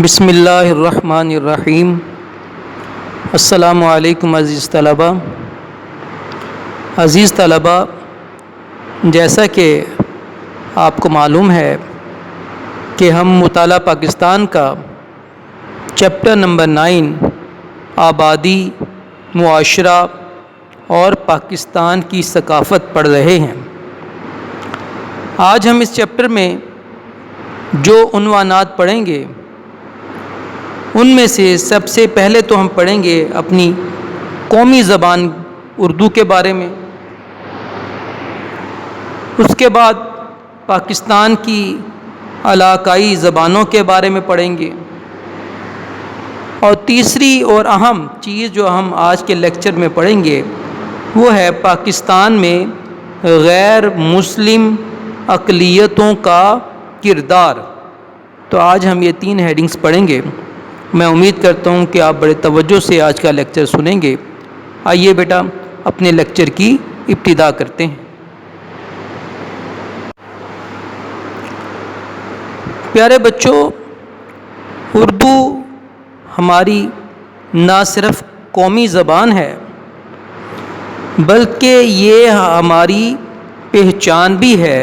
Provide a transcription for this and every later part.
بسم اللہ الرحمن الرحیم۔ السلام علیکم عزیز طلبہ، جیسا کہ آپ کو معلوم ہے کہ ہم مطالعہ پاکستان کا چیپٹر نمبر 9 آبادی، معاشرہ اور پاکستان کی ثقافت پڑھ رہے ہیں۔ آج ہم اس چیپٹر میں جو عنوانات پڑھیں گے ان میں سے سب سے پہلے تو ہم پڑھیں گے اپنی قومی زبان اردو کے بارے میں، اس کے بعد پاکستان کی علاقائی زبانوں کے بارے میں پڑھیں گے، اور تیسری اور اہم چیز جو ہم آج کے لیکچر میں پڑھیں گے وہ ہے پاکستان میں غیر مسلم اقلیتوں کا کردار۔ تو آج ہم یہ 3 ہیڈنگز پڑھیں گے۔ میں امید کرتا ہوں کہ آپ بڑے توجہ سے آج کا لیکچر سنیں گے۔ آئیے بیٹا اپنے لیکچر کی ابتدا کرتے ہیں۔ پیارے بچوں، اردو ہماری نہ صرف قومی زبان ہے بلکہ یہ ہماری پہچان بھی ہے،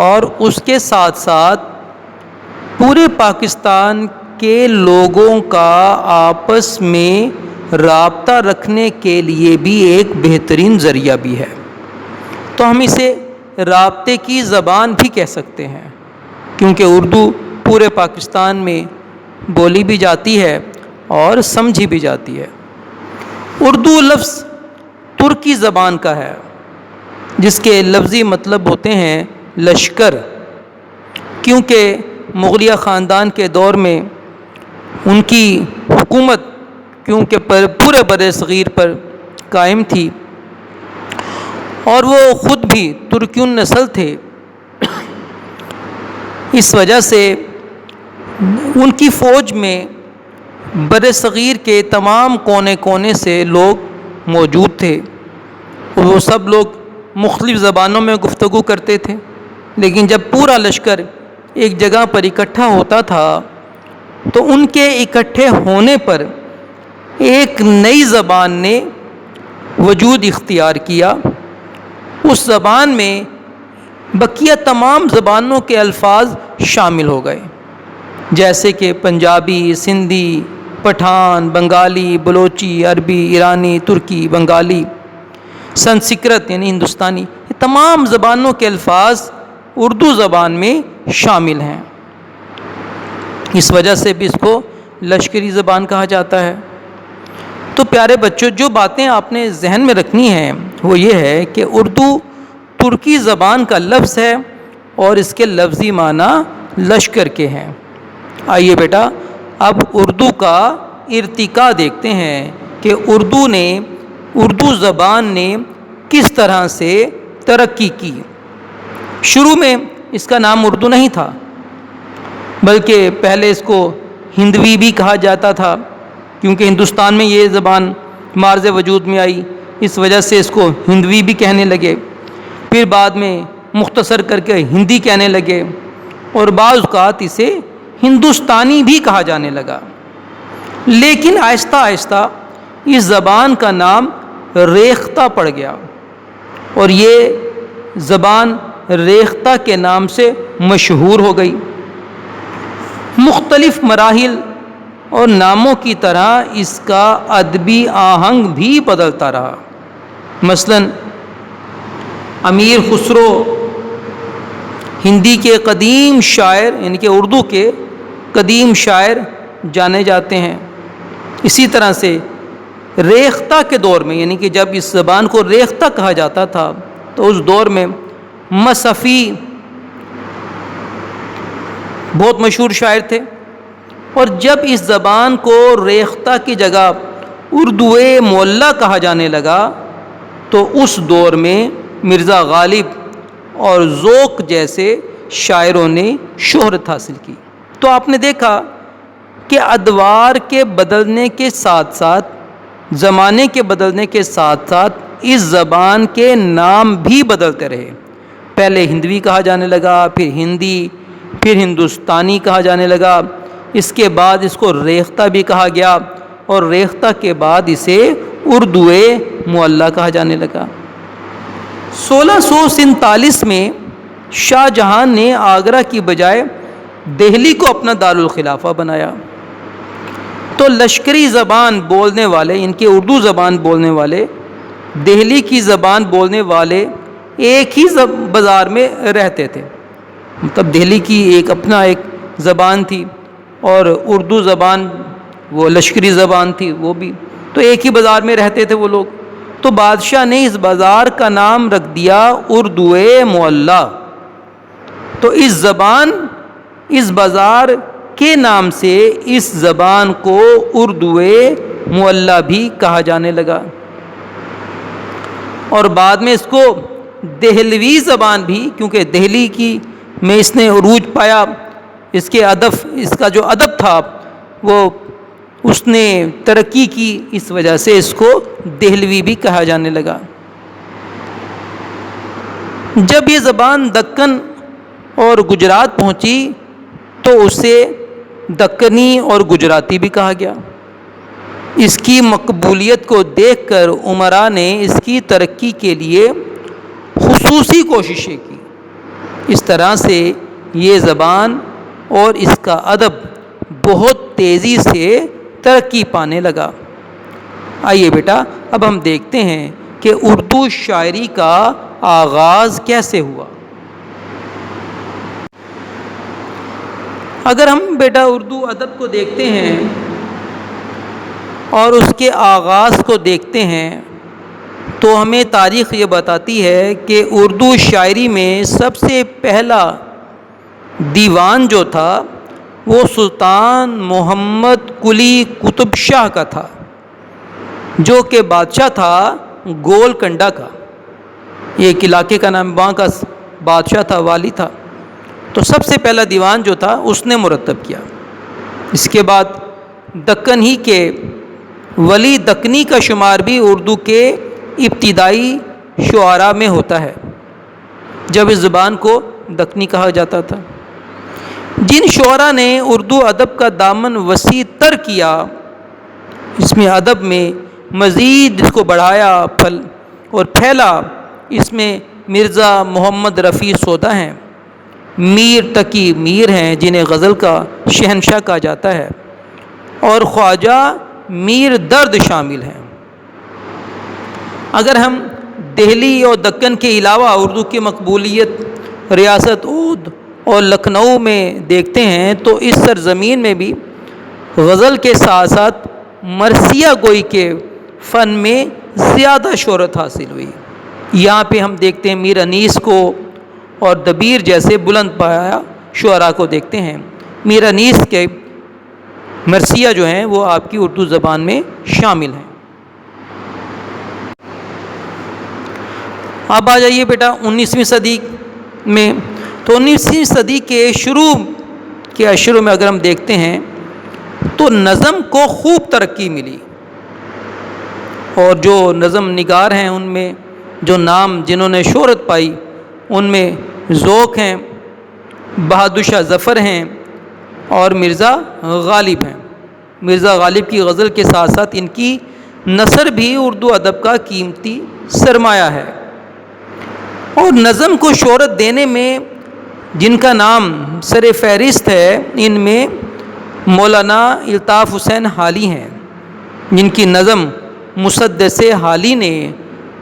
اور اس کے ساتھ ساتھ پورے پاکستان کے لوگوں کا آپس میں رابطہ رکھنے کے لیے بھی ایک بہترین ذریعہ بھی ہے۔ تو ہم اسے رابطے کی زبان بھی کہہ سکتے ہیں، کیونکہ اردو پورے پاکستان میں بولی بھی جاتی ہے اور سمجھی بھی جاتی ہے۔ اردو لفظ ترکی زبان کا ہے جس کے لفظی مطلب ہوتے ہیں لشکر، کیونکہ مغلیہ خاندان کے دور میں ان کی حکومت کیونکہ پورے بر صغیر پر قائم تھی، اور وہ خود بھی ترکی النسل تھے، اس وجہ سے ان کی فوج میں بر صغیر کے تمام کونے کونے سے لوگ موجود تھے۔ وہ سب لوگ مختلف زبانوں میں گفتگو کرتے تھے، لیکن جب پورا لشکر ایک جگہ پر اکٹھا ہوتا تھا تو ان کے اکٹھے ہونے پر ایک نئی زبان نے وجود اختیار کیا۔ اس زبان میں بقیہ تمام زبانوں کے الفاظ شامل ہو گئے، جیسے کہ پنجابی، سندھی، پٹھان، بنگالی، بلوچی، عربی، ایرانی، ترکی، بنگالی، سنسکرت یعنی ہندوستانی، یہ تمام زبانوں کے الفاظ اردو زبان میں شامل ہیں۔ اس وجہ سے بھی اس کو لشکری زبان کہا جاتا ہے۔ تو پیارے بچوں، جو باتیں آپ نے ذہن میں رکھنی ہیں وہ یہ ہے کہ اردو ترکی زبان کا لفظ ہے اور اس کے لفظی معنی لشکر کے ہیں۔ آئیے بیٹا اب اردو کا ارتقاء دیکھتے ہیں کہ اردو زبان نے کس طرح سے ترقی کی۔ شروع میں اس کا نام اردو نہیں تھا، بلکہ پہلے اس کو ہندوی بھی کہا جاتا تھا، کیونکہ ہندوستان میں یہ زبان معرض وجود میں آئی، اس وجہ سے اس کو ہندوی بھی کہنے لگے۔ پھر بعد میں مختصر کر کے ہندی کہنے لگے، اور بعض اوقات اسے ہندوستانی بھی کہا جانے لگا۔ لیکن آہستہ آہستہ اس زبان کا نام ریختہ پڑ گیا، اور یہ زبان ریختہ کے نام سے مشہور ہو گئی۔ مختلف مراحل اور ناموں کی طرح اس کا ادبی آہنگ بھی بدلتا رہا۔ مثلا امیر خسرو ہندی کے قدیم شاعر یعنی کہ اردو کے قدیم شاعر جانے جاتے ہیں۔ اسی طرح سے ریختہ کے دور میں، یعنی کہ جب اس زبان کو ریختہ کہا جاتا تھا تو اس دور میں مصفی بہت مشہور شاعر تھے، اور جب اس زبان کو ریختہ کی جگہ اردو معلی کہا جانے لگا تو اس دور میں مرزا غالب اور ذوق جیسے شاعروں نے شہرت حاصل کی۔ تو آپ نے دیکھا کہ ادوار کے بدلنے کے ساتھ ساتھ، زمانے کے بدلنے کے ساتھ ساتھ اس زبان کے نام بھی بدلتے رہے۔ پہلے ہندوی کہا جانے لگا، پھر ہندی، پھر ہندوستانی کہا جانے لگا، اس کے بعد اس کو ریختہ بھی کہا گیا اور ریختہ کے بعد اسے اردو معلی کہا جانے لگا۔ 1647 میں شاہ جہاں نے آگرہ کی بجائے دہلی کو اپنا دارالخلافہ بنایا، تو لشکری زبان بولنے والے، ان کے اردو زبان بولنے والے، دہلی کی زبان بولنے والے ایک ہی بازار میں رہتے تھے، مطلب دہلی کی اپنا ایک زبان تھی اور اردو زبان وہ لشکری زبان تھی، وہ بھی تو ایک ہی بازار میں رہتے تھے وہ لوگ۔ تو بادشاہ نے اس بازار کا نام رکھ دیا اردو معلی، تو اس بازار کے نام سے اس زبان کو اردو معلی بھی کہا جانے لگا، اور بعد میں اس کو دہلوی زبان بھی، کیونکہ دہلی کی میں اس نے عروج پایا، اس کا جو ادب تھا وہ اس نے ترقی کی، اس وجہ سے اس کو دہلوی بھی کہا جانے لگا۔ جب یہ زبان دکن اور گجرات پہنچی تو اسے دکنی اور گجراتی بھی کہا گیا۔ اس کی مقبولیت کو دیکھ کر امراء نے اس کی ترقی کے لیے خصوصی کوششیں کی، اس طرح سے یہ زبان اور اس کا ادب بہت تیزی سے ترقی پانے لگا۔ آئیے بیٹا اب ہم دیکھتے ہیں کہ اردو شاعری کا آغاز کیسے ہوا۔ اگر ہم بیٹا اردو ادب کو دیکھتے ہیں اور اس کے آغاز کو دیکھتے ہیں تو ہمیں تاریخ یہ بتاتی ہے کہ اردو شاعری میں سب سے پہلا دیوان جو تھا وہ سلطان محمد قلی قطب شاہ کا تھا، جو کہ بادشاہ تھا گولکنڈہ کا، یہ ایک علاقے کا نام، وہاں کا بادشاہ تھا، والی تھا۔ تو سب سے پہلا دیوان جو تھا اس نے مرتب کیا۔ اس کے بعد دکن ہی کے ولی دکنی کا شمار بھی اردو کے ابتدائی شعراء میں ہوتا ہے، جب اس زبان کو دکنی کہا جاتا تھا۔ جن شعراء نے اردو ادب کا دامن وسیع تر کیا، اس میں ادب میں مزید اس کو بڑھایا اور پھیلا، اس میں مرزا محمد رفیع سودا ہیں، میر تقی میر ہیں جنہیں غزل کا شہنشاہ کہا جاتا ہے، اور خواجہ میر درد شامل ہیں۔ اگر ہم دہلی اور دکن کے علاوہ اردو کی مقبولیت ریاست اودھ اور لکھنؤ میں دیکھتے ہیں تو اس سرزمین میں بھی غزل کے ساتھ ساتھ مرثیہ گوئی کے فن میں زیادہ شہرت حاصل ہوئی۔ یہاں پہ ہم دیکھتے ہیں میر انیس کو اور دبیر جیسے بلند پایہ شعراء کو دیکھتے ہیں۔ میر انیس کے مرثیہ جو ہیں وہ آپ کی اردو زبان میں شامل ہیں۔ اب آ جائیے بیٹا 19ویں صدی میں، تو 19ویں صدی کے شروع کے اشروں میں اگر ہم دیکھتے ہیں تو نظم کو خوب ترقی ملی، اور جو نظم نگار ہیں ان میں جو نام جنہوں نے شہرت پائی ان میں ذوق ہیں، بہادر شاہ ظفر ہیں اور مرزا غالب ہیں۔ مرزا غالب کی غزل کے ساتھ ساتھ ان کی نثر بھی اردو ادب کا قیمتی سرمایہ ہے، اور نظم کو شہرت دینے میں جن کا نام سر فہرست ہے ان میں مولانا الطاف حسین حالی ہیں، جن کی نظم مسدس حالی نے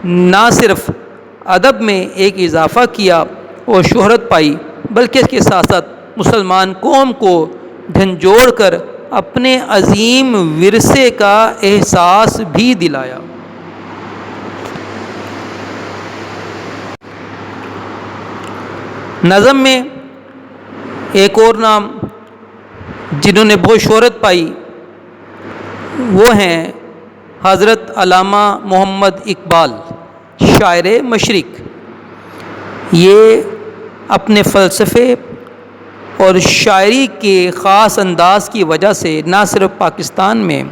نہ صرف ادب میں ایک اضافہ کیا اور شہرت پائی، بلکہ اس کے ساتھ ساتھ مسلمان قوم کو جھنجھوڑ کر اپنے عظیم ورثے کا احساس بھی دلایا۔ نظم میں ایک اور نام جنہوں نے بہت شہرت پائی وہ ہیں حضرت علامہ محمد اقبال، شاعر مشرق۔ یہ اپنے فلسفے اور شاعری کے خاص انداز کی وجہ سے نہ صرف پاکستان میں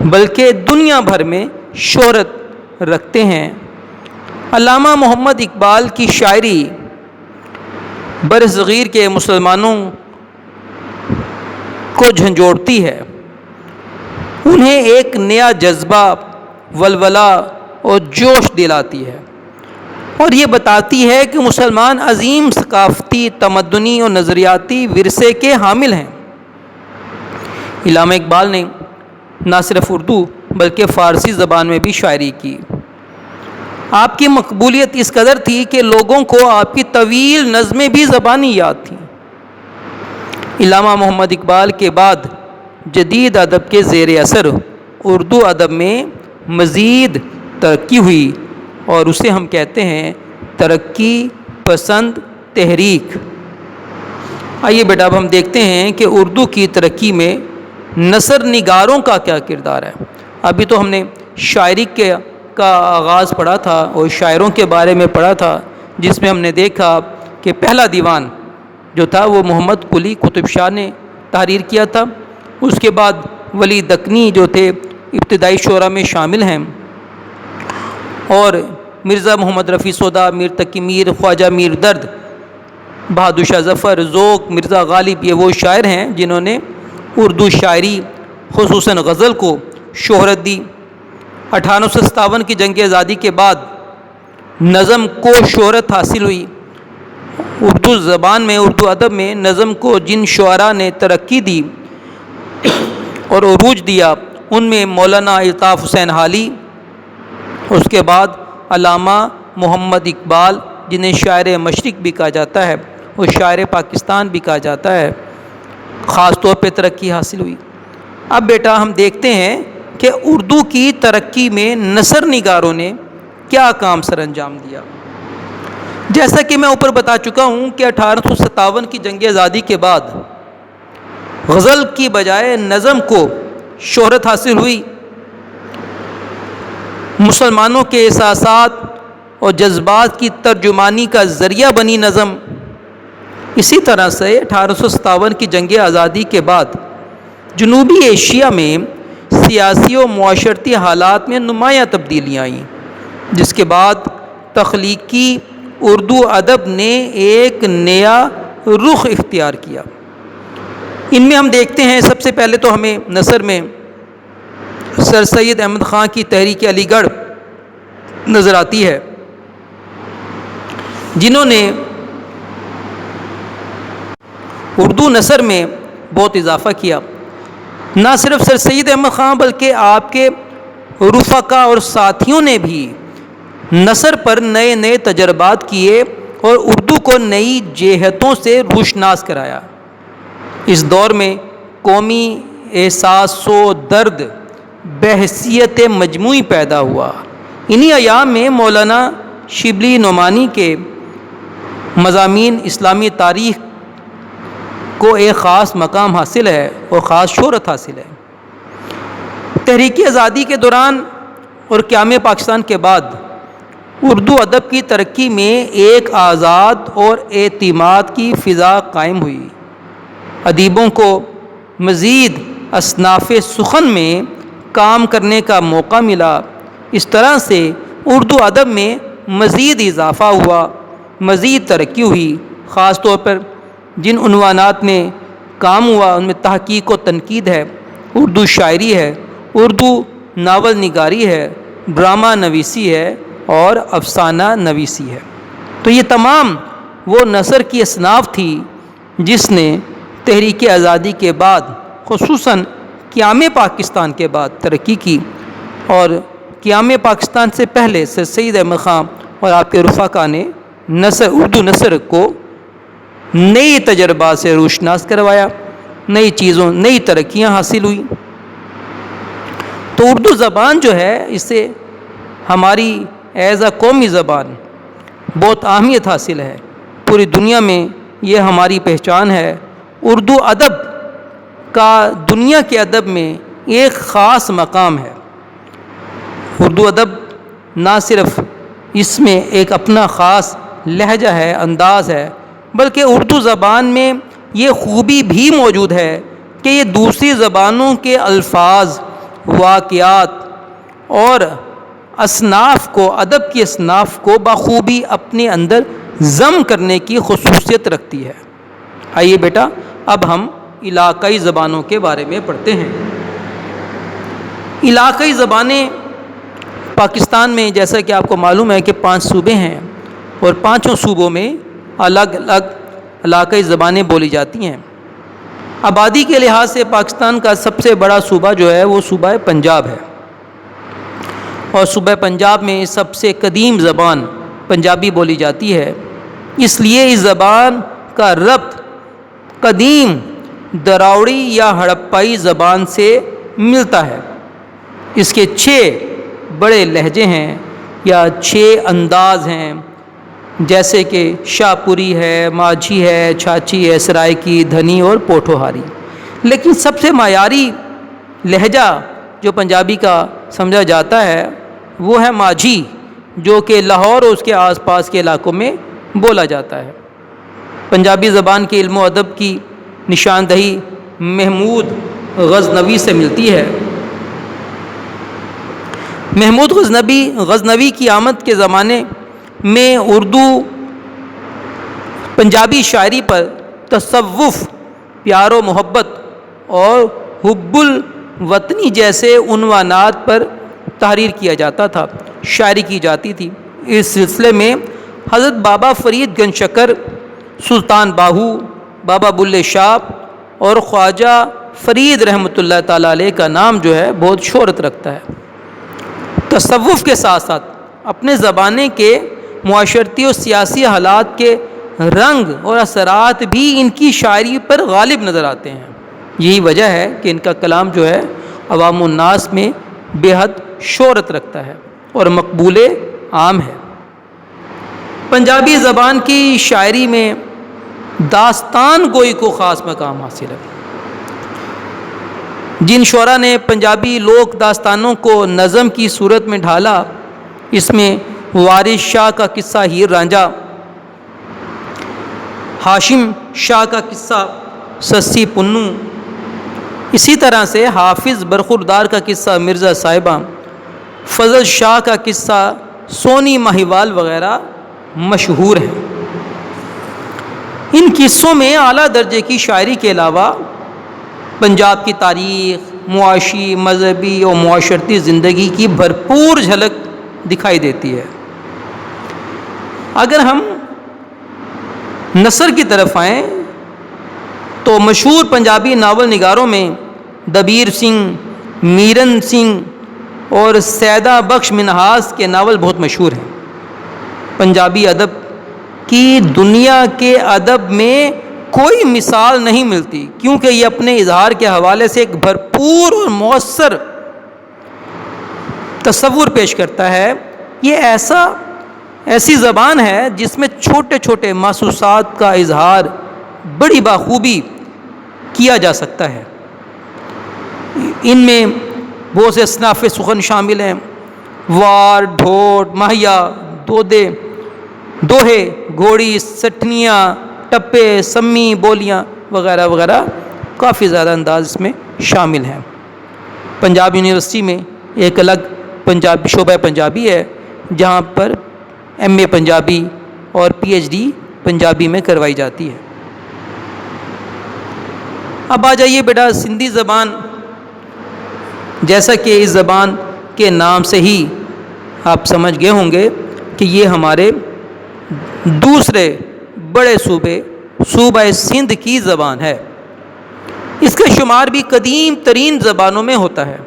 بلکہ دنیا بھر میں شہرت رکھتے ہیں۔ علامہ محمد اقبال کی شاعری برصغیر کے مسلمانوں کو جھنجھوڑتی ہے، انہیں ایک نیا جذبہ، ولولہ اور جوش دلاتی ہے، اور یہ بتاتی ہے کہ مسلمان عظیم ثقافتی، تمدنی اور نظریاتی ورثے کے حامل ہیں۔ علامہ اقبال نے نہ صرف اردو بلکہ فارسی زبان میں بھی شاعری کی۔ آپ کی مقبولیت اس قدر تھی کہ لوگوں کو آپ کی طویل نظمیں بھی زبانی یاد تھیں۔ علامہ محمد اقبال کے بعد جدید ادب کے زیر اثر اردو ادب میں مزید ترقی ہوئی، اور اسے ہم کہتے ہیں ترقی پسند تحریک۔ آئیے بیٹا اب ہم دیکھتے ہیں کہ اردو کی ترقی میں نثر نگاروں کا کیا کردار ہے۔ ابھی تو ہم نے شاعری کا آغاز پڑھا تھا اور شاعروں کے بارے میں پڑھا تھا، جس میں ہم نے دیکھا کہ پہلا دیوان جو تھا وہ محمد قلی قطب شاہ نے تحریر کیا تھا۔ اس کے بعد ولی دکنی جو تھے ابتدائی شعراء میں شامل ہیں، اور مرزا محمد رفیع سودا، میر تقی میر، خواجہ میر درد، بہادر شاہ ظفر، ذوق، مرزا غالب، یہ وہ شاعر ہیں جنہوں نے اردو شاعری خصوصاً غزل کو شہرت دی۔ 1857 کی جنگ آزادی کے بعد نظم کو شہرت حاصل ہوئی۔ اردو زبان میں، اردو ادب میں نظم کو جن شعراء نے ترقی دی اور عروج دیا، ان میں مولانا الطاف حسین حالی، اس کے بعد علامہ محمد اقبال جنہیں شاعر مشرق بھی کہا جاتا ہے اور شاعر پاکستان بھی کہا جاتا ہے، خاص طور پہ ترقی حاصل ہوئی۔ اب بیٹا ہم دیکھتے ہیں کہ اردو کی ترقی میں نثر نگاروں نے کیا کام سر انجام دیا۔ جیسا کہ میں اوپر بتا چکا ہوں کہ 1857 کی جنگ آزادی کے بعد غزل کی بجائے نظم کو شہرت حاصل ہوئی۔ مسلمانوں کے احساسات اور جذبات کی ترجمانی کا ذریعہ بنی نظم۔ اسی طرح سے 1857 کی جنگ آزادی کے بعد جنوبی ایشیا میں سیاسی و معاشرتی حالات میں نمایاں تبدیلیاں آئیں، جس کے بعد تخلیقی اردو ادب نے ایک نیا رخ اختیار کیا۔ ان میں ہم دیکھتے ہیں سب سے پہلے تو ہمیں نثر میں سر سید احمد خان کی تحریک علی گڑھ نظر آتی ہے، جنہوں نے اردو نثر میں بہت اضافہ کیا۔ نہ صرف سر سید احمد خان بلکہ آپ کے رفقا اور ساتھیوں نے بھی نثر پر نئے نئے تجربات کیے اور اردو کو نئی جہتوں سے روشناس کرایا۔ اس دور میں قومی احساس و درد بحیثیت مجموعی پیدا ہوا۔ انہی ایام میں مولانا شبلی نعمانی کے مضامین اسلامی تاریخ کو ایک خاص مقام حاصل ہے اور خاص شہرت حاصل ہے۔ تحریک آزادی کے دوران اور قیام پاکستان کے بعد اردو ادب کی ترقی میں ایک آزاد اور اعتماد کی فضا قائم ہوئی۔ ادیبوں کو مزید اصناف سخن میں کام کرنے کا موقع ملا۔ اس طرح سے اردو ادب میں مزید اضافہ ہوا، مزید ترقی ہوئی۔ خاص طور پر جن عنوانات میں کام ہوا ان میں تحقیق و تنقید ہے، اردو شاعری ہے، اردو ناول نگاری ہے، ڈرامہ نویسی ہے اور افسانہ نویسی ہے۔ تو یہ تمام وہ نثر کی اصناف تھی جس نے تحریک آزادی کے بعد خصوصاً قیام پاکستان کے بعد ترقی کی، اور قیام پاکستان سے پہلے سر سید احمد خان اور آپ کے رفقا نے اردو نثر کو نئی تجربات سے روشناس کروایا، نئی ترقیاں حاصل ہوئیں۔ تو اردو زبان جو ہے اسے ہماری ایز اے قومی زبان بہت اہمیت حاصل ہے، پوری دنیا میں یہ ہماری پہچان ہے۔ اردو ادب کا دنیا کے ادب میں ایک خاص مقام ہے۔ اردو ادب نہ صرف اس میں ایک اپنا خاص لہجہ ہے، انداز ہے، بلکہ اردو زبان میں یہ خوبی بھی موجود ہے کہ یہ دوسری زبانوں کے الفاظ، واقعات اور اصناف کو، ادب کی اصناف کو بخوبی اپنے اندر ضم کرنے کی خصوصیت رکھتی ہے۔ آئیے بیٹا اب ہم علاقائی زبانوں کے بارے میں پڑھتے ہیں۔ علاقائی زبانیں پاکستان میں جیسا کہ آپ کو معلوم ہے کہ 5 صوبے ہیں اور 5 صوبوں میں الگ الگ علاقائی زبانیں بولی جاتی ہیں۔ آبادی کے لحاظ سے پاکستان کا سب سے بڑا صوبہ جو ہے وہ صوبہ پنجاب ہے، اور صوبہ پنجاب میں سب سے قدیم زبان پنجابی بولی جاتی ہے۔ اس لیے اس زبان کا ربط قدیم دراوڑی یا ہڑپائی زبان سے ملتا ہے۔ اس کے 6 بڑے لہجے ہیں یا 6 انداز ہیں، جیسے کہ شاہپوری ہے، ماجھی ہے، چھاچی ہے، سرائکی، دھنی اور پوٹھوہاری۔ لیکن سب سے معیاری لہجہ جو پنجابی کا سمجھا جاتا ہے وہ ہے ماجھی، جو کہ لاہور اور اس کے آس پاس کے علاقوں میں بولا جاتا ہے۔ پنجابی زبان کے علم و ادب کی نشاندہی محمود غزنوی سے ملتی ہے۔ محمود غزنوی کی آمد کے زمانے میں اردو پنجابی شاعری پر تصوف، پیار و محبت اور حب الوطنی جیسے عنوانات پر تحریر کیا جاتا تھا، شاعری کی جاتی تھی۔ اس سلسلے میں حضرت بابا فرید گنج شکر، سلطان باہو، بابا بلے شاہ اور خواجہ فرید رحمۃ اللہ تعالیٰ علیہ کا نام جو ہے بہت شہرت رکھتا ہے۔ تصوف کے ساتھ ساتھ اپنے زمانے کے معاشرتی اور سیاسی حالات کے رنگ اور اثرات بھی ان کی شاعری پر غالب نظر آتے ہیں۔ یہی وجہ ہے کہ ان کا کلام جو ہے عوام الناس میں بے حد شہرت رکھتا ہے اور مقبول عام ہے۔ پنجابی زبان کی شاعری میں داستان گوئی کو خاص مقام حاصل ہے۔ جن شعراء نے پنجابی لوک داستانوں کو نظم کی صورت میں ڈھالا، اس میں وارث شاہ کا قصہ ہیر رانجھا، ہاشم شاہ کا قصہ سسی پنو، اسی طرح سے حافظ برخوردار کا قصہ مرزا صاحبہ، فضل شاہ کا قصہ سونی ماہیوال وغیرہ مشہور ہیں۔ ان قصوں میں اعلیٰ درجے کی شاعری کے علاوہ پنجاب کی تاریخ، معاشی، مذہبی اور معاشرتی زندگی کی بھرپور جھلک دکھائی دیتی ہے۔ اگر ہم نثر کی طرف آئیں تو مشہور پنجابی ناول نگاروں میں دبیر سنگھ، میرن سنگھ اور سیدہ بخش منہاس کے ناول بہت مشہور ہیں۔ پنجابی ادب کی دنیا کے ادب میں کوئی مثال نہیں ملتی، کیونکہ یہ اپنے اظہار کے حوالے سے ایک بھرپور اور مؤثر تصور پیش کرتا ہے۔ یہ ایسی زبان ہے جس میں چھوٹے چھوٹے محسوسات کا اظہار بڑی بخوبی کیا جا سکتا ہے۔ ان میں بہت سے اصناف سخن شامل ہیں: وار، ڈھوٹ، ماہیا، دودے، دوہے، گھوڑی، سٹھنیاں، ٹپے، سمی بولیاں وغیرہ وغیرہ، کافی زیادہ انداز اس میں شامل ہیں۔ پنجاب یونیورسٹی میں ایک الگ شعبہ پنجابی ہے، جہاں پر ایم اے پنجابی اور پی ایچ ڈی پنجابی میں کروائی جاتی ہے۔ اب آ جائیے بیٹا سندھی زبان، جیسا کہ اس زبان کے نام سے ہی آپ سمجھ گئے ہوں گے کہ یہ ہمارے دوسرے بڑے صوبہ سندھ کی زبان ہے۔ اس کا شمار بھی قدیم ترین زبانوں میں ہوتا ہے۔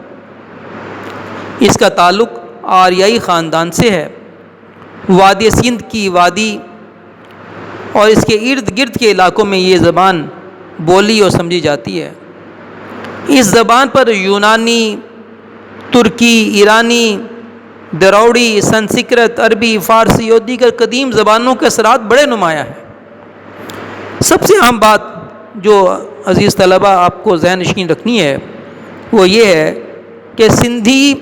اس کا تعلق آریائی خاندان سے ہے۔ وادی سندھ کی وادی اور اس کے ارد گرد کے علاقوں میں یہ زبان بولی اور سمجھی جاتی ہے۔ اس زبان پر یونانی، ترکی، ایرانی، دراوڑی، سنسکرت، عربی، فارسی اور دیگر قدیم زبانوں کے اثرات بڑے نمایاں ہیں۔ سب سے اہم بات جو عزیز طلبہ آپ کو ذہن نشین رکھنی ہے وہ یہ ہے کہ سندھی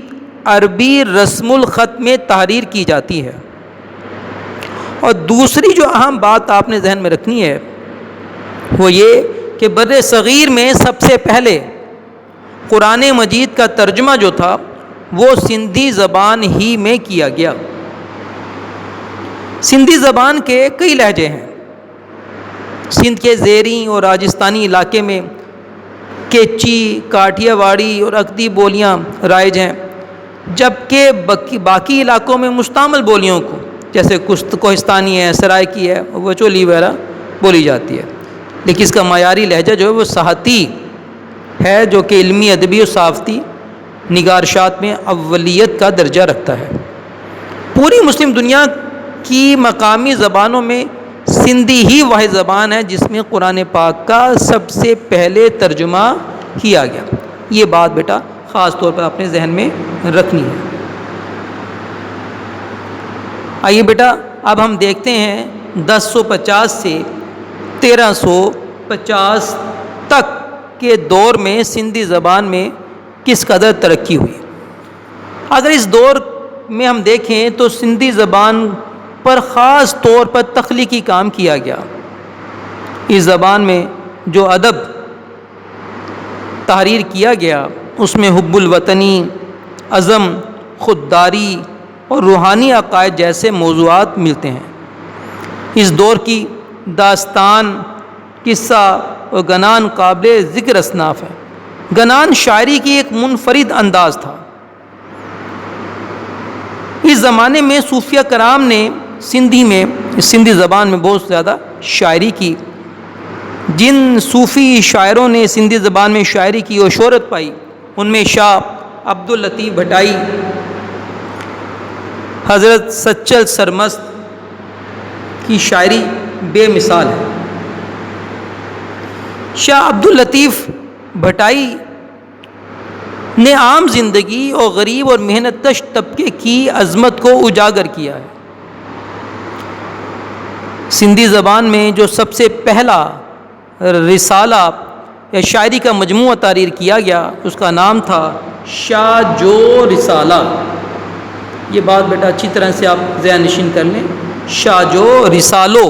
عربی رسم الخط میں تحریر کی جاتی ہے۔ اور دوسری جو اہم بات آپ نے ذہن میں رکھنی ہے وہ یہ کہ بر صغیر میں سب سے پہلے قرآن مجید کا ترجمہ جو تھا وہ سندھی زبان ہی میں کیا گیا۔ سندھی زبان کے کئی لہجے ہیں۔ سندھ کے زیریں اور راجستانی علاقے میں کیچی، کاٹھیا واڑی اور اکدی بولیاں رائج ہیں، جبکہ باقی علاقوں میں مستعمل بولیوں کو جیسے کوہستانی ہے، سرائکی ہے، وچولی وغیرہ بولی جاتی ہے، لیکن اس کا معیاری لہجہ جو ہے وہ ساہتی ہے، جو کہ علمی، ادبی اور ثقافتی نگارشات میں اولیت کا درجہ رکھتا ہے۔ پوری مسلم دنیا کی مقامی زبانوں میں سندھی ہی واحد زبان ہے جس میں قرآن پاک کا سب سے پہلے ترجمہ کیا گیا۔ یہ بات بیٹا خاص طور پر اپنے ذہن میں رکھنی ہے۔ آئیے بیٹا اب ہم دیکھتے ہیں 1050 سے 1350 تک کے دور میں سندھی زبان میں کس قدر ترقی ہوئی۔ اگر اس دور میں ہم دیکھیں تو سندھی زبان پر خاص طور پر تخلیقی کام کیا گیا۔ اس زبان میں جو ادب تحریر کیا گیا اس میں حب الوطنی، عزم، خودداری اور روحانی عقائد جیسے موضوعات ملتے ہیں۔ اس دور کی داستان، قصہ اور گنان قابل ذکر اصناف ہیں۔ گنان شاعری کی ایک منفرد انداز تھا۔ اس زمانے میں صوفیہ کرام نے سندھی زبان میں بہت زیادہ شاعری کی۔ جن صوفی شاعروں نے سندھی زبان میں شاعری کی اور شہرت پائی ان میں شاہ عبداللطیف بھٹائی، حضرت سچل سرمست کی شاعری بے مثال ہے۔ شاہ عبداللطیف بھٹائی نے عام زندگی اور غریب اور محنت کش طبقے کی عظمت کو اجاگر کیا ہے۔ سندھی زبان میں جو سب سے پہلا رسالہ یا شاعری کا مجموعہ تحریر کیا گیا اس کا نام تھا شاہ جو رسالہ۔ یہ بات بیٹا اچھی طرح سے آپ ذہن نشین کر لیں، شاہ جو رسالو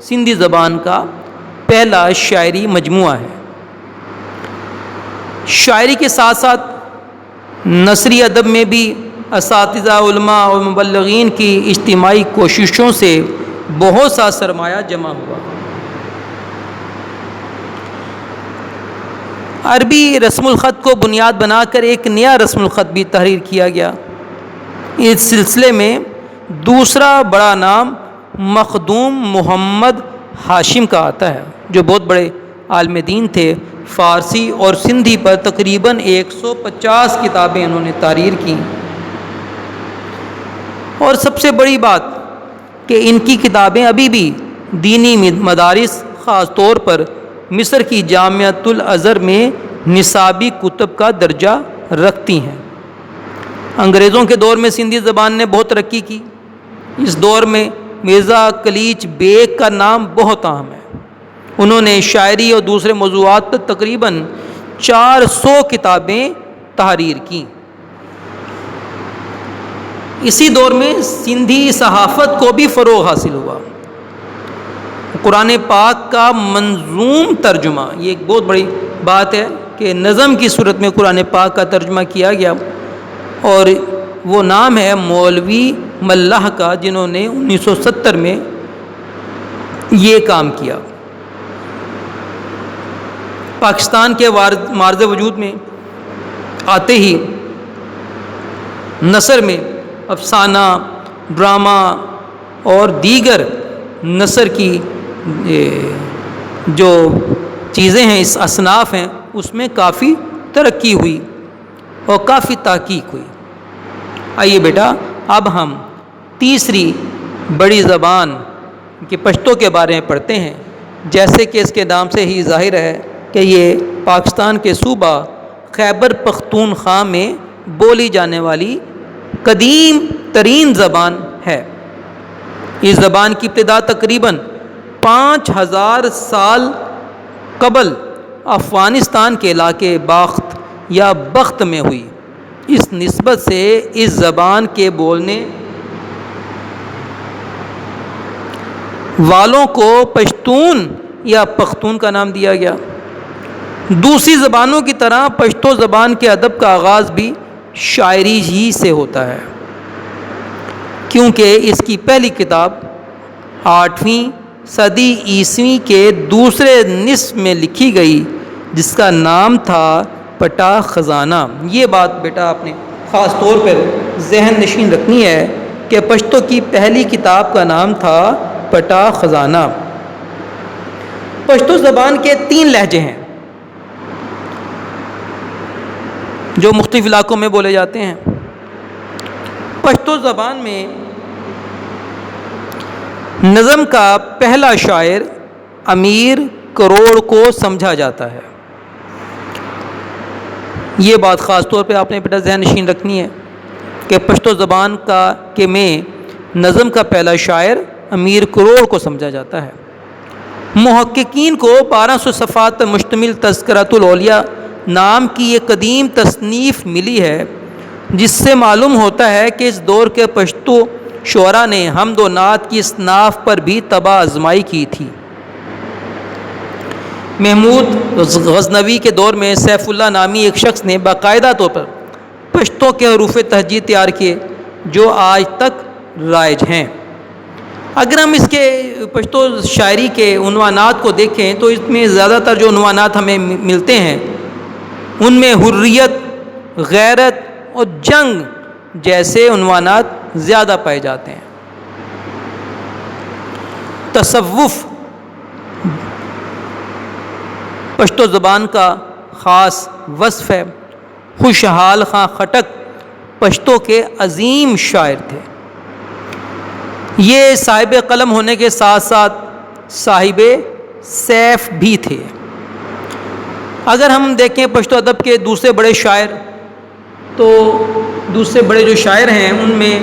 سندھی زبان کا پہلا شاعری مجموعہ ہے۔ شاعری کے ساتھ ساتھ نثری ادب میں بھی اساتذہ، علماء اور مبلغین کی اجتماعی کوششوں سے بہت سا سرمایہ جمع ہوا۔ عربی رسم الخط کو بنیاد بنا کر ایک نیا رسم الخط بھی تحریر کیا گیا۔ اس سلسلے میں دوسرا بڑا نام مخدوم محمد ہاشم کا آتا ہے، جو بہت بڑے عالم دین تھے۔ فارسی اور سندھی پر تقریباً 150 کتابیں انہوں نے تحریر کی، اور سب سے بڑی بات کہ ان کی کتابیں ابھی بھی دینی مدارس، خاص طور پر مصر کی جامعۃ الازہر میں نصابی کتب کا درجہ رکھتی ہیں۔ انگریزوں کے دور میں سندھی زبان نے بہت ترقی کی۔ اس دور میں مرزا کلیچ بیگ کا نام بہت اہم ہے۔ انہوں نے شاعری اور دوسرے موضوعات پر تقریباً 400 کتابیں تحریر کیں۔ اسی دور میں سندھی صحافت کو بھی فروغ حاصل ہوا۔ قرآن پاک کا منظوم ترجمہ، یہ ایک بہت بڑی بات ہے کہ نظم کی صورت میں قرآن پاک کا ترجمہ کیا گیا، اور وہ نام ہے مولوی ملح کا، جنہوں نے 1970 میں یہ کام کیا۔ پاکستان کے معرض وجود میں آتے ہی نثر میں افسانہ، ڈرامہ اور دیگر نثر کی جو چیزیں ہیں، اس اصناف ہیں، اس میں کافی ترقی ہوئی اور کافی تحقیق ہوئی۔ آئیے بیٹا اب ہم تیسری بڑی زبان کہ پشتو کے بارے میں پڑھتے ہیں۔ جیسے کہ اس کے نام سے ہی ظاہر ہے کہ یہ پاکستان کے صوبہ خیبر پختونخوا میں بولی جانے والی قدیم ترین زبان ہے۔ اس زبان کی ابتدا تقریباً 5000 سال قبل افغانستان کے علاقے باخت یا بخت میں ہوئی۔ اس نسبت سے اس زبان کے بولنے والوں کو پشتون یا پختون کا نام دیا گیا۔ دوسری زبانوں کی طرح پشتو زبان کے ادب کا آغاز بھی شاعری ہی سے ہوتا ہے، کیونکہ اس کی پہلی کتاب 8ویں صدی عیسوی کے دوسرے نصف میں لکھی گئی، جس کا نام تھا پٹا خزانہ۔ یہ بات بیٹا آپ نے خاص طور پر ذہن نشین رکھنی ہے کہ پشتو کی پہلی کتاب کا نام تھا پٹا خزانہ۔ پشتو زبان کے 3 لہجے ہیں جو مختلف علاقوں میں بولے جاتے ہیں۔ پشتو زبان میں نظم کا پہلا شاعر امیر کروڑ کو سمجھا جاتا ہے۔ یہ بات خاص طور پہ آپ نے بیٹا ذہن نشین رکھنی ہے کہ پشتو زبان میں نظم کا پہلا شاعر امیر کروڑ کو سمجھا جاتا ہے۔ محققین کو 1200 صفحات پر مشتمل تذکرۃ الاولیاء نام کی یہ قدیم تصنیف ملی ہے، جس سے معلوم ہوتا ہے کہ اس دور کے پشتو شعراء نے حمد و نعت کی اصناف پر بھی طبع آزمائی کی تھی۔ محمود غزنوی کے دور میں سیف اللہ نامی ایک شخص نے باقاعدہ طور پر پشتو کے حروف تہجید تیار کیے جو آج تک رائج ہیں۔ اگر ہم اس کے پشتو شاعری کے عنوانات کو دیکھیں تو اس میں زیادہ تر جو عنوانات ہمیں ملتے ہیں ان میں حریت، غیرت اور جنگ جیسے عنوانات زیادہ پائے جاتے ہیں۔ تصوف پشتو زبان کا خاص وصف ہے۔ خوشحال خان خٹک پشتو کے عظیم شاعر تھے۔ یہ صاحب قلم ہونے کے ساتھ ساتھ صاحب سیف بھی تھے۔ اگر ہم دیکھیں پشتو ادب کے دوسرے بڑے شاعر تو دوسرے بڑے جو شاعر ہیں ان میں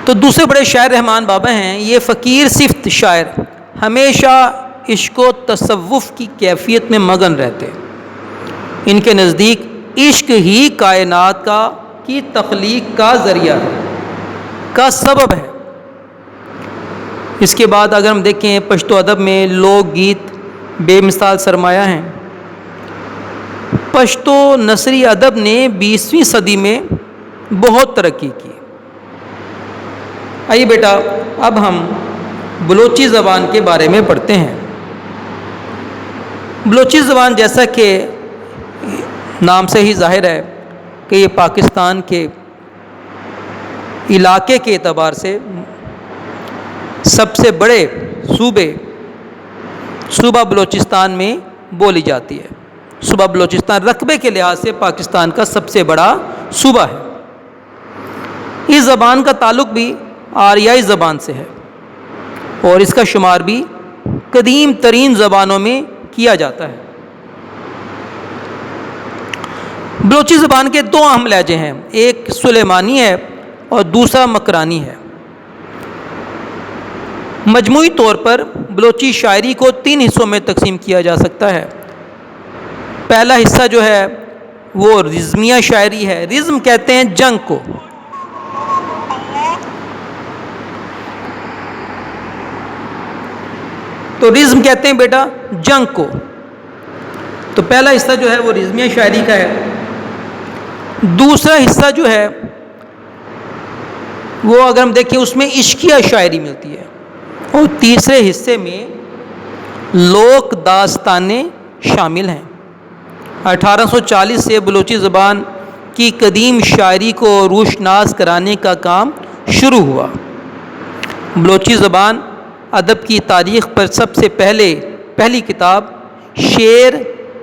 تو دوسرے بڑے شاعر رحمان بابا ہیں۔ یہ فقیر صفت شاعر ہمیشہ عشق و تصوف کی کیفیت میں مگن رہتے۔ ان کے نزدیک عشق ہی کائنات کی تخلیق کا ذریعہ ہے، کا سبب ہے۔ اس کے بعد اگر ہم دیکھیں پشتو ادب میں لوک گیت بے مثال سرمایہ ہیں۔ پشتو نثری ادب نے 20ویں صدی میں بہت ترقی کی۔ آئیے بیٹا اب ہم بلوچی زبان کے بارے میں پڑھتے ہیں۔ بلوچی زبان جیسا کہ نام سے ہی ظاہر ہے کہ یہ پاکستان کے علاقے کے اعتبار سے سب سے بڑے صوبہ بلوچستان میں بولی جاتی ہے۔ صوبہ بلوچستان رقبے کے لحاظ سے پاکستان کا سب سے بڑا صوبہ ہے۔ اس زبان کا تعلق بھی آریائی زبان سے ہے اور اس کا شمار بھی قدیم ترین زبانوں میں کیا جاتا ہے۔ بلوچی زبان کے 2 اہم لہجے ہیں، ایک سلیمانی ہے اور دوسرا مکرانی ہے۔ مجموعی طور پر بلوچی شاعری کو 3 حصوں میں تقسیم کیا جا سکتا ہے۔ پہلا حصہ جو ہے وہ رزمیہ شاعری ہے۔ رزم کہتے ہیں جنگ کو۔ تو رزم کہتے ہیں بیٹا جنگ کو۔ تو پہلا حصہ جو ہے وہ رزمیہ شاعری کا ہے۔ دوسرا حصہ جو ہے وہ اگر ہم دیکھیں اس میں عشقیہ شاعری ملتی ہے اور تیسرے حصے میں لوک داستانیں شامل ہیں۔ 1840 سے بلوچی زبان کی قدیم شاعری کو روشناس کرانے کا کام شروع ہوا۔ بلوچی زبان ادب کی تاریخ پر سب سے پہلی کتاب شیر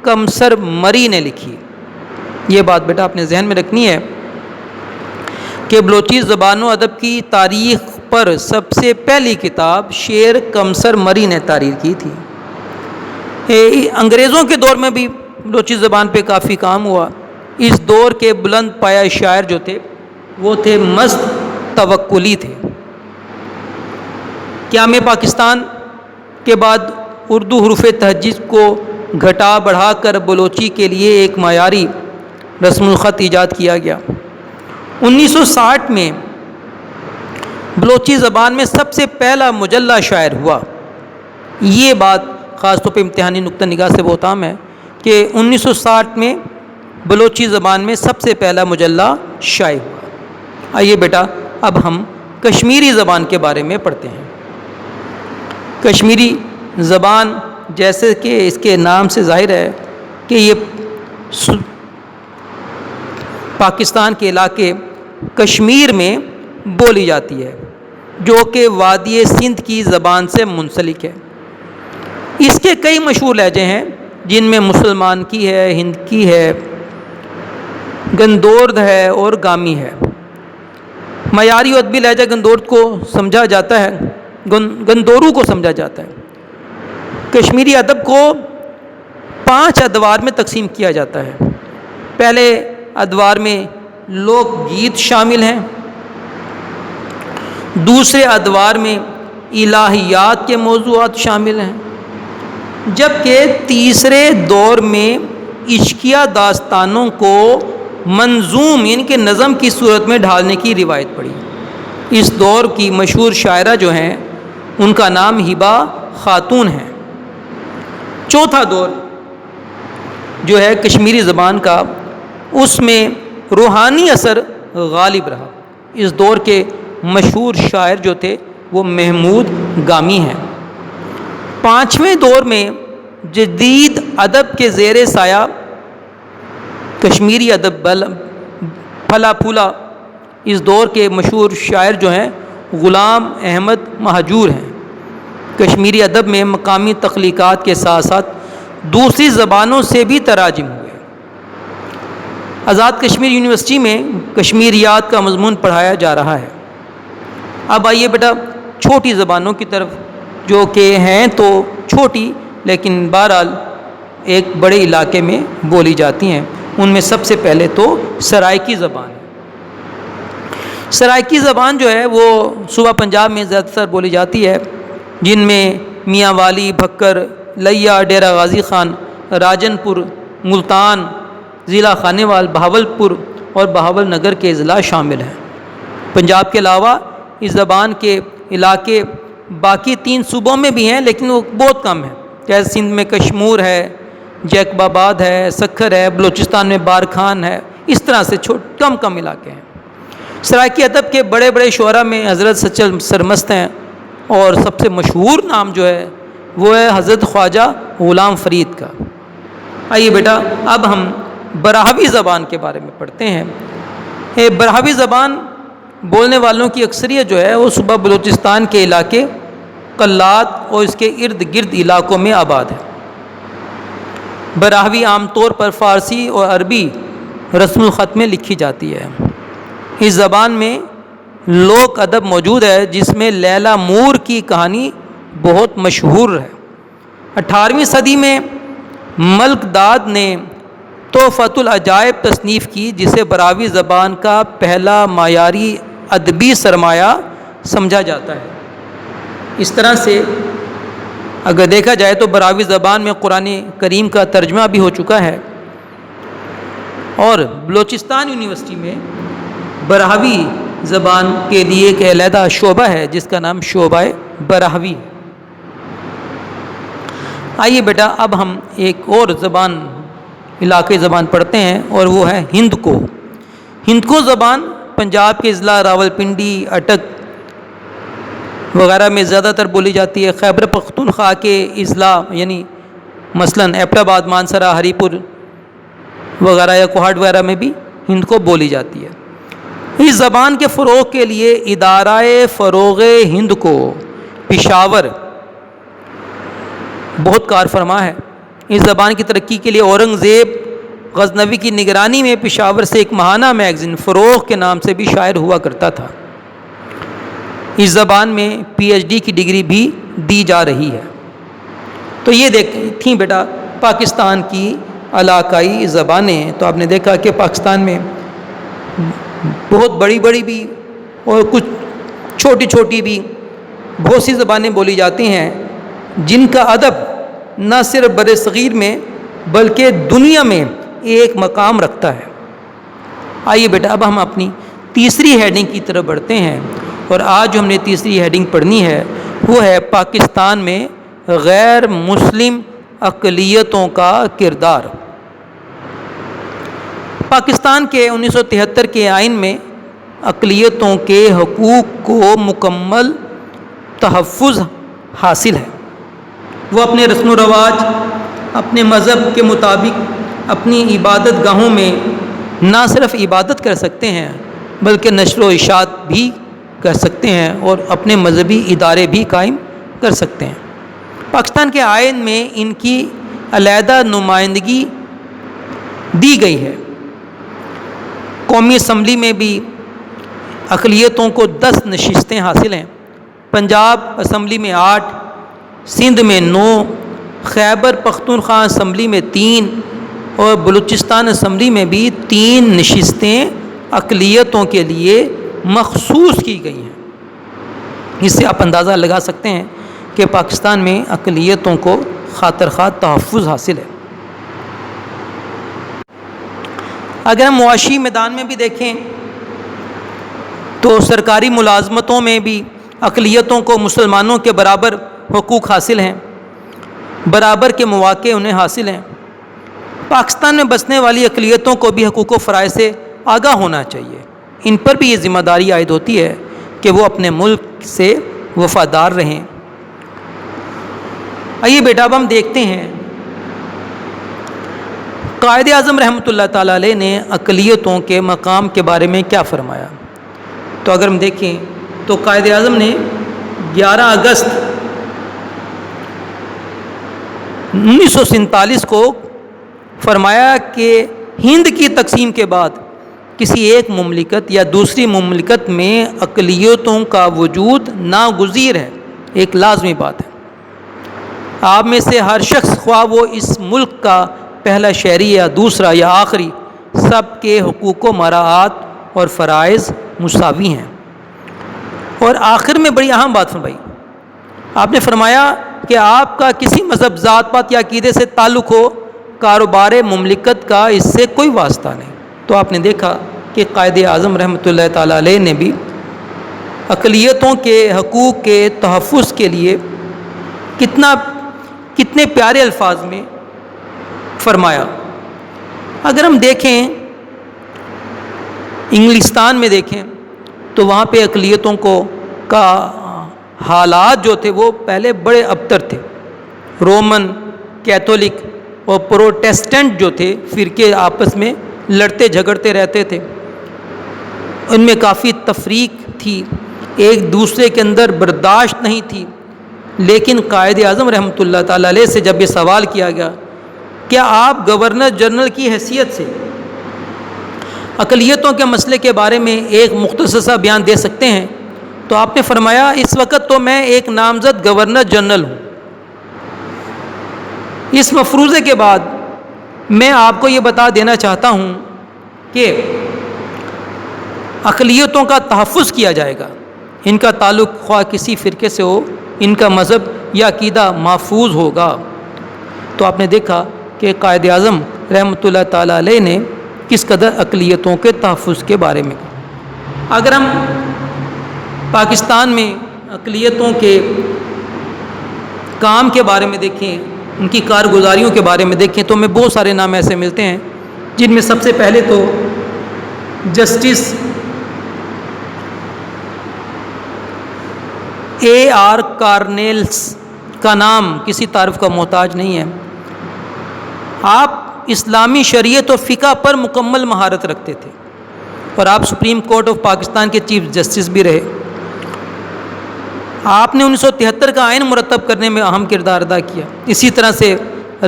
کمسر مری نے لکھی۔ یہ بات بیٹا اپنے ذہن میں رکھنی ہے کہ بلوچی زبان و ادب کی تاریخ پر سب سے پہلی کتاب شیر کمسر مری نے تحریر کی تھی۔ انگریزوں کے دور میں بھی بلوچی زبان پہ کافی کام ہوا۔ اس دور کے بلند پایہ شاعر جو تھے وہ تھے مست توکلی تھے۔ قیام پاکستان کے بعد اردو حروف تہجید کو گھٹا بڑھا کر بلوچی کے لیے ایک معیاری رسم الخط ایجاد کیا گیا۔ 1960 میں بلوچی زبان میں سب سے پہلا مجلہ شائع ہوا۔ یہ بات خاص طور پہ امتحانی نقطہ نگاہ سے بہت عام ہے کہ 1960 میں بلوچی زبان میں سب سے پہلا مجلہ شائع ہوا۔ آئیے بیٹا اب ہم کشمیری زبان کے بارے میں پڑھتے ہیں۔ کشمیری زبان جیسے کہ اس کے نام سے ظاہر ہے کہ یہ پاکستان کے علاقے کشمیر میں بولی جاتی ہے، جو کہ وادی سندھ کی زبان سے منسلک ہے۔ اس کے کئی مشہور لہجے ہیں، جن میں مسلمان کی ہے، ہند کی ہے، گندورد ہے اور گامی ہے۔ معیاری و ادبی لہجہ گندورد کو سمجھا جاتا ہے، گندورو کو سمجھا جاتا ہے۔ کشمیری ادب کو 5 ادوار میں تقسیم کیا جاتا ہے۔ پہلے ادوار میں لوک گیت شامل ہیں، دوسرے ادوار میں الہیات کے موضوعات شامل ہیں، جبکہ تیسرے دور میں عشقیہ داستانوں کو منظوم یعنی کہ نظم کی صورت میں ڈھالنے کی روایت پڑی۔ اس دور کی مشہور شاعرہ جو ہیں ان کا نام ہبہ خاتون ہے۔ چوتھا دور جو ہے کشمیری زبان کا، اس میں روحانی اثر غالب رہا۔ اس دور کے مشہور شاعر جو تھے وہ محمود گامی ہیں۔ 5ویں دور میں جدید ادب کے زیر سایہ کشمیری ادب پھلا پھولا۔ اس دور کے مشہور شاعر جو ہیں غلام احمد مہجور ہیں۔ کشمیری ادب میں مقامی تخلیقات کے ساتھ ساتھ دوسری زبانوں سے بھی تراجم ہوئے۔ آزاد کشمیر یونیورسٹی میں کشمیریات کا مضمون پڑھایا جا رہا ہے۔ اب آئیے بیٹا چھوٹی زبانوں کی طرف، جو کہ ہیں تو چھوٹی لیکن بہرحال ایک بڑے علاقے میں بولی جاتی ہیں۔ ان میں سب سے پہلے تو سرائکی زبان ہے۔ سرائکی زبان جو ہے وہ صوبہ پنجاب میں زیادہ تر بولی جاتی ہے، جن میں میاں والی، بھکر، لیا، ڈیرہ غازی خان، راجن پور، ملتان، ضلع خانیوال، بہاولپور اور بہاول نگر کے اضلاع شامل ہیں۔ پنجاب کے علاوہ اس زبان کے علاقے باقی 3 صوبوں میں بھی ہیں، لیکن وہ بہت کم ہیں، جیسے سندھ میں کشمور ہے، جیکب آباد ہے، سکھر ہے، بلوچستان میں بارکھان ہے، اس طرح سے کم علاقے ہیں۔ سرائکی ادب کے بڑے بڑے شعراء میں حضرت سچل سرمست ہیں، اور سب سے مشہور نام جو ہے وہ ہے حضرت خواجہ غلام فرید کا۔ آئیے بیٹا اب ہم براہوی زبان کے بارے میں پڑھتے ہیں۔ براہوی زبان بولنے والوں کی اکثریت جو ہے وہ صوبہ بلوچستان کے علاقے قلات اور اس کے ارد گرد علاقوں میں آباد ہے۔ براہوی عام طور پر فارسی اور عربی رسم الخط میں لکھی جاتی ہے۔ اس زبان میں لوک ادب موجود ہے، جس میں لیلا مور کی کہانی بہت مشہور ہے۔ 18ویں صدی میں ملک داد نے تحفۃ العجائب تصنیف کی، جسے براہوی زبان کا پہلا معیاری ادبی سرمایہ سمجھا جاتا ہے۔ اس طرح سے اگر دیکھا جائے تو براہوی زبان میں قرآن کریم کا ترجمہ بھی ہو چکا ہے، اور بلوچستان یونیورسٹی میں براہوی زبان کے لیے ایک علیحدہ شعبہ ہے جس کا نام شعبہ براہوی ہے۔ آئیے بیٹا اب ہم ایک اور زبان علاقائی زبان پڑھتے ہیں، اور وہ ہے ہند کو۔ ہند کو زبان پنجاب کے اضلاع راولپنڈی، اٹک وغیرہ میں زیادہ تر بولی جاتی ہے۔ خیبر پختونخوا کے اضلاع یعنی مثلاً ایبٹ آباد، مانسرا، ہری پور وغیرہ یا کوہاٹ وغیرہ میں بھی ہند کو بولی جاتی ہے۔ اس زبان کے فروغ کے لیے ادارہ فروغ ہند کو پشاور بہت کار فرما ہے۔ اس زبان کی ترقی کے لیے اورنگزیب غزنوی کی نگرانی میں پشاور سے ایک ماہانہ میگزین فروغ کے نام سے بھی شائع ہوا کرتا تھا۔ اس زبان میں PhD کی ڈگری بھی دی جا رہی ہے۔ تو یہ تھیں بیٹا پاکستان کی علاقائی زبانیں۔ تو آپ نے دیکھا کہ پاکستان میں بہت بڑی بڑی بھی اور کچھ چھوٹی چھوٹی بھی بہت سی زبانیں بولی جاتی ہیں، جن کا ادب نہ صرف بر صغیر میں بلکہ دنیا میں ایک مقام رکھتا ہے۔ آئیے بیٹا اب ہم اپنی تیسری ہیڈنگ کی طرف بڑھتے ہیں، اور آج جو ہم نے تیسری ہیڈنگ پڑھنی ہے وہ ہے پاکستان میں غیر مسلم اقلیتوں کا کردار۔ پاکستان کے 1973 کے آئین میں اقلیتوں کے حقوق کو مکمل تحفظ حاصل ہے۔ وہ اپنے رسم و رواج، اپنے مذہب کے مطابق اپنی عبادت گاہوں میں نہ صرف عبادت کر سکتے ہیں بلکہ نشر و اشاعت بھی کر سکتے ہیں اور اپنے مذہبی ادارے بھی قائم کر سکتے ہیں۔ پاکستان کے آئین میں ان کی علیحدہ نمائندگی دی گئی ہے۔ قومی اسمبلی میں بھی اقلیتوں کو 10 نشستیں حاصل ہیں۔ پنجاب اسمبلی میں 8، سندھ میں 9، خیبر پختونخوا اسمبلی میں 3 اور بلوچستان اسمبلی میں بھی 3 نشستیں اقلیتوں کے لیے مخصوص کی گئی ہیں۔ اس سے آپ اندازہ لگا سکتے ہیں کہ پاکستان میں اقلیتوں کو خاطر خواہ تحفظ حاصل ہے۔ اگر ہم معاشی میدان میں بھی دیکھیں تو سرکاری ملازمتوں میں بھی اقلیتوں کو مسلمانوں کے برابر حقوق حاصل ہیں، برابر کے مواقع انہیں حاصل ہیں۔ پاکستان میں بسنے والی اقلیتوں کو بھی حقوق و فرائض سے آگاہ ہونا چاہیے۔ ان پر بھی یہ ذمہ داری عائد ہوتی ہے کہ وہ اپنے ملک سے وفادار رہیں۔ آئیے بیٹا اب ہم دیکھتے ہیں قائد اعظم رحمۃ اللہ تعالیٰ علیہ نے اقلیتوں کے مقام کے بارے میں کیا فرمایا۔ تو اگر ہم دیکھیں تو قائد اعظم نے 11 اگست 1947 کو فرمایا کہ ہند کی تقسیم کے بعد کسی ایک مملکت یا دوسری مملکت میں اقلیتوں کا وجود ناگزیر ہے، ایک لازمی بات ہے۔ آپ میں سے ہر شخص، خواہ وہ اس ملک کا پہلا شہری یا دوسرا یا آخری، سب کے حقوق و مراعات اور فرائض مساوی ہیں۔ اور آخر میں بڑی اہم بات فرمائی، آپ نے فرمایا کہ آپ کا کسی مذہب، ذات پات یا عقیدے سے تعلق ہو، کاروبار مملکت کا اس سے کوئی واسطہ نہیں۔ تو آپ نے دیکھا کہ قائد اعظم رحمۃ اللہ تعالیٰ علیہ نے بھی اقلیتوں کے حقوق کے تحفظ کے لیے کتنے پیارے الفاظ میں فرمایا۔ اگر ہم دیکھیں انگلستان میں دیکھیں تو وہاں پہ اقلیتوں کا حالات جو تھے وہ پہلے بڑے ابتر تھے۔ رومن کیتھولک اور پروٹیسٹنٹ جو تھے فرقے آپس میں لڑتے جھگڑتے رہتے تھے، ان میں کافی تفریق تھی، ایک دوسرے کے اندر برداشت نہیں تھی۔ لیکن قائد اعظم رحمۃ اللہ تعالیٰ علیہ سے جب یہ سوال کیا گیا کیا آپ گورنر جنرل کی حیثیت سے اقلیتوں کے مسئلے کے بارے میں ایک مختصر سا بیان دے سکتے ہیں، تو آپ نے فرمایا اس وقت تو میں ایک نامزد گورنر جنرل ہوں۔ اس مفروضے کے بعد میں آپ کو یہ بتا دینا چاہتا ہوں کہ اقلیتوں کا تحفظ کیا جائے گا، ان کا تعلق خواہ کسی فرقے سے ہو، ان کا مذہب یا عقیدہ محفوظ ہوگا۔ تو آپ نے دیکھا کہ قائد اعظم رحمۃ اللہ تعالیٰ علیہ نے کس قدر اقلیتوں کے تحفظ کے بارے میں۔ اگر ہم پاکستان میں اقلیتوں کے کام کے بارے میں دیکھیں، ان کی کارگزاریوں کے بارے میں دیکھیں تو ہمیں بہت سارے نام ایسے ملتے ہیں جن میں سب سے پہلے تو جسٹس A.R. کارنیلس کا نام کسی تعارف کا محتاج نہیں ہے۔ آپ اسلامی شریعت اور فقہ پر مکمل مہارت رکھتے تھے اور آپ سپریم کورٹ آف پاکستان کے چیف جسٹس بھی رہے۔ آپ نے 1973 کا آئین مرتب کرنے میں اہم کردار ادا کیا۔ اسی طرح سے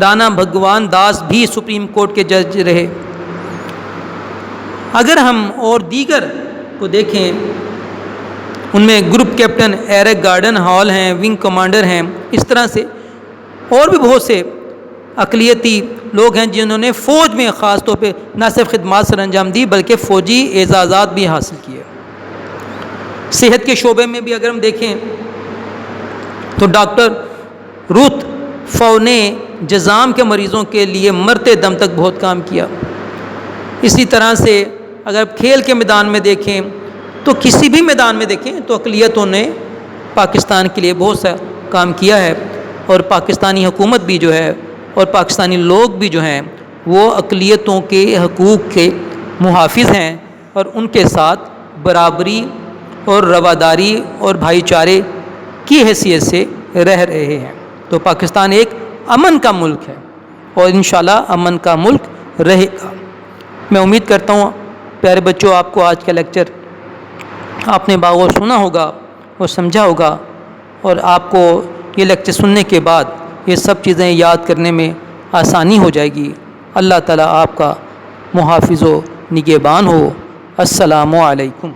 رانا بھگوان داس بھی سپریم کورٹ کے جج رہے۔ اگر ہم اور دیگر کو دیکھیں ان میں group captain Eric Gordon Hall ہیں، ونگ کمانڈر ہیں، اس طرح سے اور بھی بہت سے اقلیتی لوگ ہیں جنہوں نے فوج میں خاص طور پہ نہ صرف خدمات سر انجام دی بلکہ فوجی اعزازات بھی حاصل کیے۔ صحت کے شعبے میں بھی اگر ہم دیکھیں تو ڈاکٹر رتھ فو نے جذام کے مریضوں کے لیے مرتے دم تک بہت کام کیا۔ اسی طرح سے اگر کھیل کے میدان میں دیکھیں تو کسی بھی میدان میں دیکھیں تو اقلیتوں نے پاکستان کے لیے بہت سا کام کیا ہے، اور پاکستانی حکومت بھی جو ہے اور پاکستانی لوگ بھی جو ہیں وہ اقلیتوں کے حقوق کے محافظ ہیں اور ان کے ساتھ برابری اور رواداری اور بھائی چارے کی حیثیت سے رہ رہے ہیں۔ تو پاکستان ایک امن کا ملک ہے اور انشاءاللہ امن کا ملک رہے گا۔ میں امید کرتا ہوں پیارے بچوں آپ کو آج کا لیکچر آپ نے باغور سنا ہوگا اور سمجھا ہوگا، اور آپ کو یہ لیکچر سننے کے بعد یہ سب چیزیں یاد کرنے میں آسانی ہو جائے گی۔ اللہ تعالیٰ آپ کا محافظ و نگہبان ہو۔ السلام علیکم۔